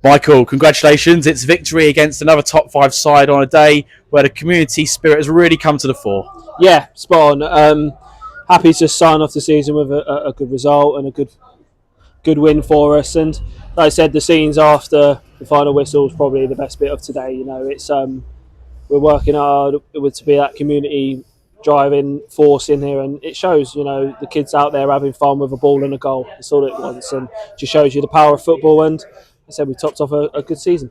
Michael, congratulations. It's victory against another top five side on a day where the community spirit has really come to the fore. Yeah, spot on. Happy to sign off the season with a good result and a good win for us. And like I said, the scenes after the final whistle was probably the best bit of today. It's we're working hard to be that community driving force in here, and it shows. The kids out there having fun with a ball and a goal. That's all it wants, and just shows you the power of football. And I said we topped off a good season.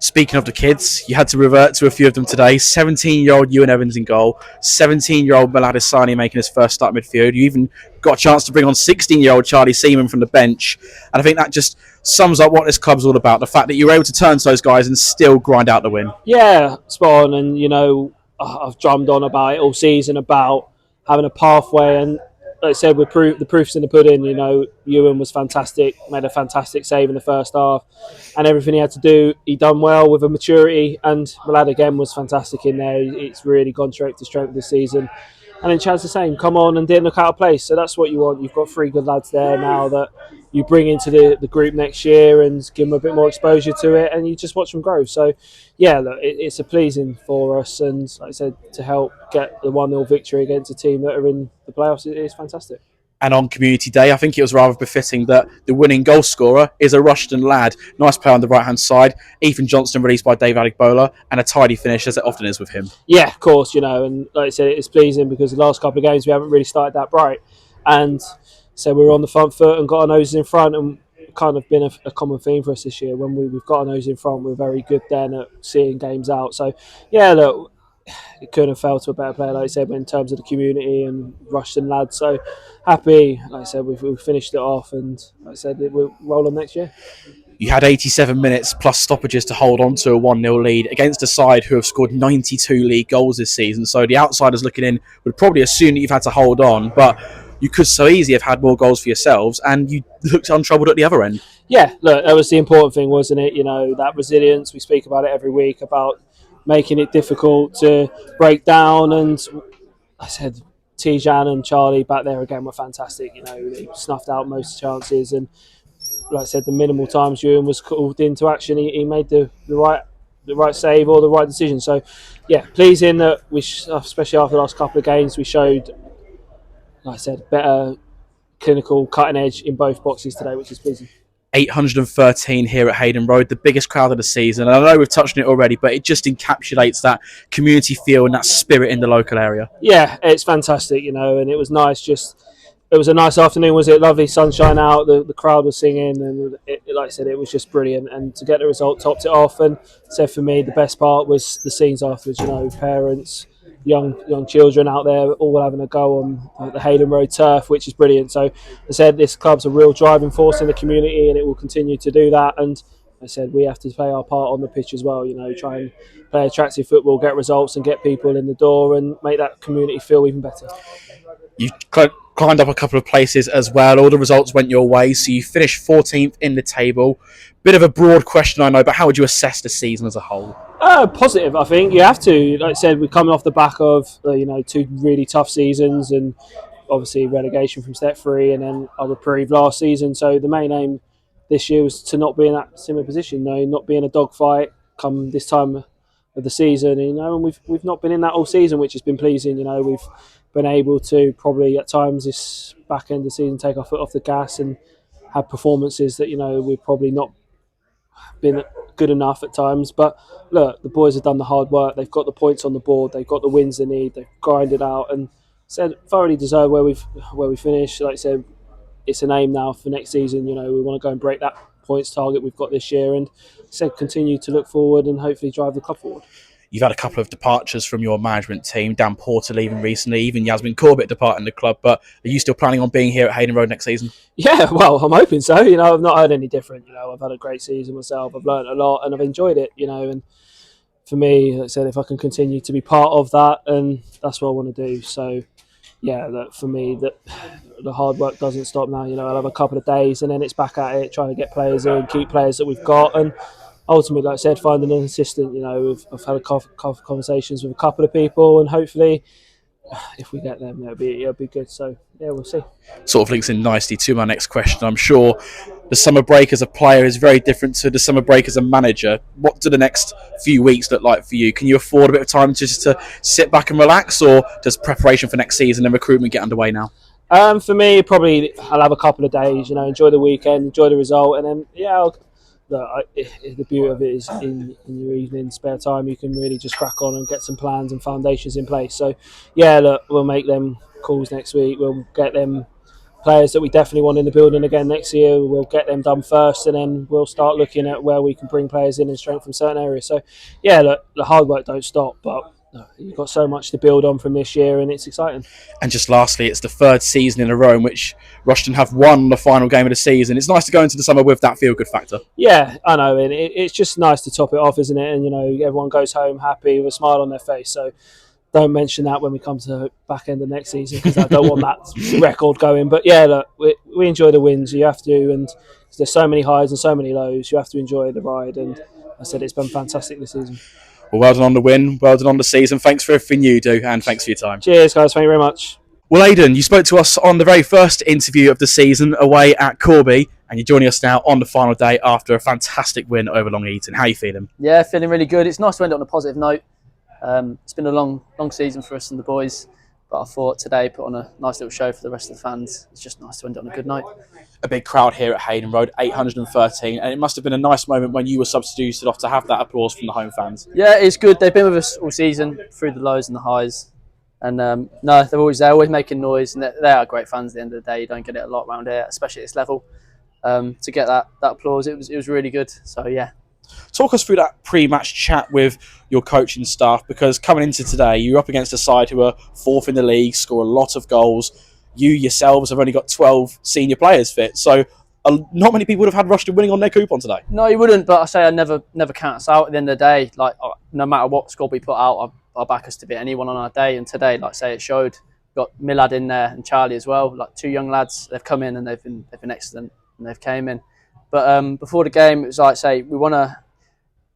Speaking of the kids, you had to revert to a few of them today. 17-year-old Ewan Evans in goal, 17-year-old Malad Hassani making his first start midfield. You even got a chance to bring on 16-year-old Charlie Seaman from the bench. And I think that just sums up what this club's all about, the fact that you were able to turn to those guys and still grind out the win. Yeah, spot on. And, I've drummed on about it all season, about having a pathway. And like I said, the proof's in the pudding. Ewan was fantastic, made a fantastic save in the first half, and everything he had to do, he done well with a maturity. And Malad again was fantastic in there. It's really gone straight to strength this season. And then Chad's the same, come on and didn't look out of place. So that's what you want. You've got three good lads there now that you bring into the group next year and give them a bit more exposure to it, and you just watch them grow. So, yeah, look, it's a pleasing for us. And like I said, to help get the 1-0 victory against a team that are in the playoffs, it is fantastic. And on Community Day, I think it was rather befitting that the winning goal scorer is a Rushden lad. Nice play on the right-hand side. Ethan Johnston released by Dave Adegbola, and a tidy finish, as it often is with him. Yeah, of course, and like I said, it's pleasing because the last couple of games we haven't really started that bright. And so we were on the front foot and got our noses in front, and kind of been a common theme for us this year. When we've got our nose in front, we're very good then at seeing games out. So, yeah, look, it couldn't have fell to a better player, like I said, in terms of the community and Rushden lads. So happy, like I said, we've finished it off, and like I said, we'll roll on next year. You had 87 minutes plus stoppages to hold on to a 1-0 lead against a side who have scored 92 league goals this season. So the outsiders looking in would probably assume that you've had to hold on, but you could so easily have had more goals for yourselves, and you looked untroubled at the other end. Yeah, look, that was the important thing, wasn't it? That resilience, we speak about it every week, about making it difficult to break down. And I said, Tijan and Charlie back there again were fantastic. They snuffed out most chances, and like I said, the minimal times Ewan was called into action, he made the right save or the right decision. So, yeah, pleasing that we, especially after the last couple of games, we showed, like I said, better clinical cutting edge in both boxes today, which is pleasing. 813 here at Hayden Road, the biggest crowd of the season. And I know we've touched on it already, but it just encapsulates that community feel and that spirit in the local area. Yeah, it's fantastic, and it was nice. It was a nice afternoon, was it? Lovely sunshine out, the crowd was singing, and like I said, it was just brilliant. And to get the result topped it off. And so for me, the best part was the scenes afterwards, parents, young children out there all having a go on the Hayden Road turf, which is brilliant. So I said, this club's a real driving force in the community, and it will continue to do that. And I said, we have to play our part on the pitch as well, try and play attractive football, get results and get people in the door and make that community feel even better. You climbed up a couple of places as well. All the results went your way, so you finished 14th in the table. Bit of a broad question, I know, but how would you assess the season as a whole? Positive, I think. You have to. Like I said, we're coming off the back of two really tough seasons, and obviously relegation from Step 3 and then our reprieve last season. So the main aim this year was to not be in that similar position, not be in a dogfight come this time of the season. And we've not been in that all season, which has been pleasing. We've been able to probably at times this back end of the season take our foot off the gas and have performances that we've probably not been good enough at times. But look, the boys have done the hard work. They've got the points on the board. They've got the wins they need. They've grinded out and said thoroughly deserve where we finished. Like I said, it's an aim now for next season. We want to go and break that points target we've got this year, and said continue to look forward and hopefully drive the club forward. You've had a couple of departures from your management team, Dan Porter leaving recently, even Yasmin Corbett departing the club, but are you still planning on being here at Hayden Road next season? Yeah, well, I'm hoping so. I've not heard any different. I've had a great season myself. I've learned a lot and I've enjoyed it, and for me, like I said, if I can continue to be part of that, and that's what I want to do. So, yeah, look, for me, the hard work doesn't stop now. I'll have a couple of days and then it's back at it, trying to get players in, keep players that we've got, and ultimately, like I said, finding an assistant. I've had a couple of conversations with a couple of people, and hopefully, if we get them, it'll be good. So yeah, we'll see. Sort of links in nicely to my next question. I'm sure the summer break as a player is very different to the summer break as a manager. What do the next few weeks look like for you? Can you afford a bit of time just to sit back and relax, or does preparation for next season and recruitment get underway now? For me, probably I'll have a couple of days. Enjoy the weekend, enjoy the result, and then the beauty of it is in your evening spare time you can really just crack on and get some plans and foundations in place. So yeah, look, we'll make them calls next week. We'll get them players that we definitely want in the building again next year. We'll get them done first, and then we'll start looking at where we can bring players in and strengthen certain areas. So yeah, look, the hard work don't stop, but you've got so much to build on from this year, and it's exciting. And just lastly, it's the third season in a row in which Rushden have won the final game of the season. It's nice to go into the summer with that feel-good factor. Yeah, I know, and it's just nice to top it off, isn't it? And everyone goes home happy with a smile on their face. So don't mention that when we come to the back end of next season, because I don't want that record going. But yeah, look, we enjoy the wins. You have to, and there's so many highs and so many lows. You have to enjoy the ride, and I said it's been fantastic this season. Well done on the win, well done on the season. Thanks for everything you do, and thanks for your time. Cheers, guys. Thank you very much. Well, Aidan, you spoke to us on the very first interview of the season away at Corby, and you're joining us now on the final day after a fantastic win over Long Eaton. How are you feeling? Yeah, feeling really good. It's nice to end it on a positive note. It's been a long season for us and the boys, but I thought today put on a nice little show for the rest of the fans. It's just nice to end it on a good note. A big crowd here at Hayden Road, 813, and it must have been a nice moment when you were substituted off to have that applause from the home fans. Yeah, it's good. They've been with us all season, through the lows and the highs. And no, they're always there, always making noise, and they are great fans at the end of the day. You don't get it a lot around here, especially at this level. To get that applause, it was really good. So yeah. Talk us through that pre-match chat with your coaching staff, because coming into today, you're up against a side who are fourth in the league, score a lot of goals. You yourselves have only got 12 senior players fit, so not many people would have had Rushden winning on their coupon today. No, you wouldn't, but I say I never count us out at the end of the day. Like, no matter what squad we put out, I'll back us to beat anyone on our day, and today, like I say, it showed. Got Millad in there and Charlie as well, like two young lads. They've come in and they've been excellent, and they've came in. But before the game, it was like say we want to,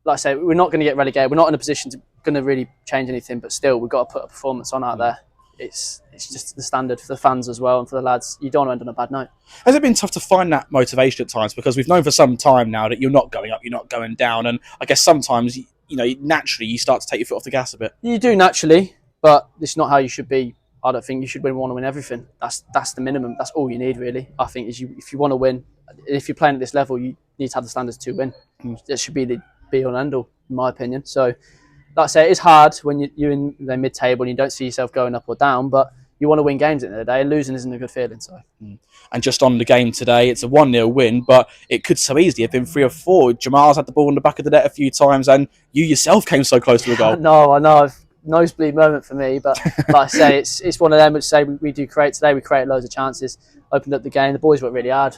like I say, we're not going to get relegated. We're not in a position to going to really change anything, but still we've got to put a performance on out there. It's just the standard for the fans as well and for the lads. You don't want to end on a bad note. Has it been tough to find that motivation at times? Because we've known for some time now that you're not going up, you're not going down, and I guess sometimes naturally you start to take your foot off the gas a bit. You do naturally, but it's not how you should be. I don't think you should want to win everything. That's the minimum. That's all you need, really. I think if you want to win, if you're playing at this level, you need to have the standards to win. That should be the be-all and end-all, in my opinion. So, like I say, it's hard when you're in the mid-table and you don't see yourself going up or down, but you want to win games at the end of the day. Losing isn't a good feeling. So, And just on the game today, it's a 1-0 win, but it could so easily have been 3 or 4. Jamal's had the ball in the back of the net a few times, and you yourself came so close to a goal. No, I know. Nosebleed moment for me, but like I say, it's one of them which say we do create today. We created loads of chances, opened up the game. The boys worked really hard,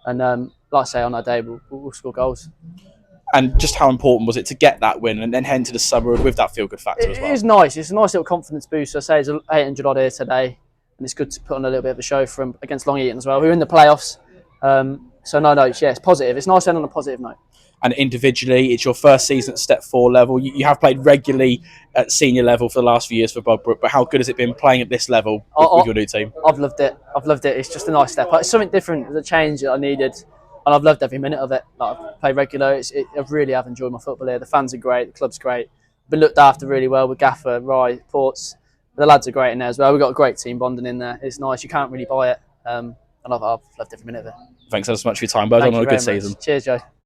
and like I say, on our day we'll score goals. And just how important was it to get that win and then head into the summer with that feel-good factor as well? It is nice. It's a nice little confidence boost. I say it's 800 odd here today, and it's good to put on a little bit of a show for them against Long Eaton as well. We're in the playoffs, so no, it's positive. It's nice to end on a positive note. And individually, it's your first season at Step 4 level. You have played regularly at senior level for the last few years for Bob Brook, but how good has it been playing at this level with your new team? I've loved it. It's just a nice step. It's something different. It's a change that I needed, and I've loved every minute of it. I've played regular. I really have enjoyed my football here. The fans are great. The club's great. Been looked after really well with Gaffer, Rye, Ports. The lads are great in there as well. We've got a great team bonding in there. It's nice. You can't really buy it, and I've loved every minute of it. Thanks so much for your time. Well done on a good season. Cheers, Joe.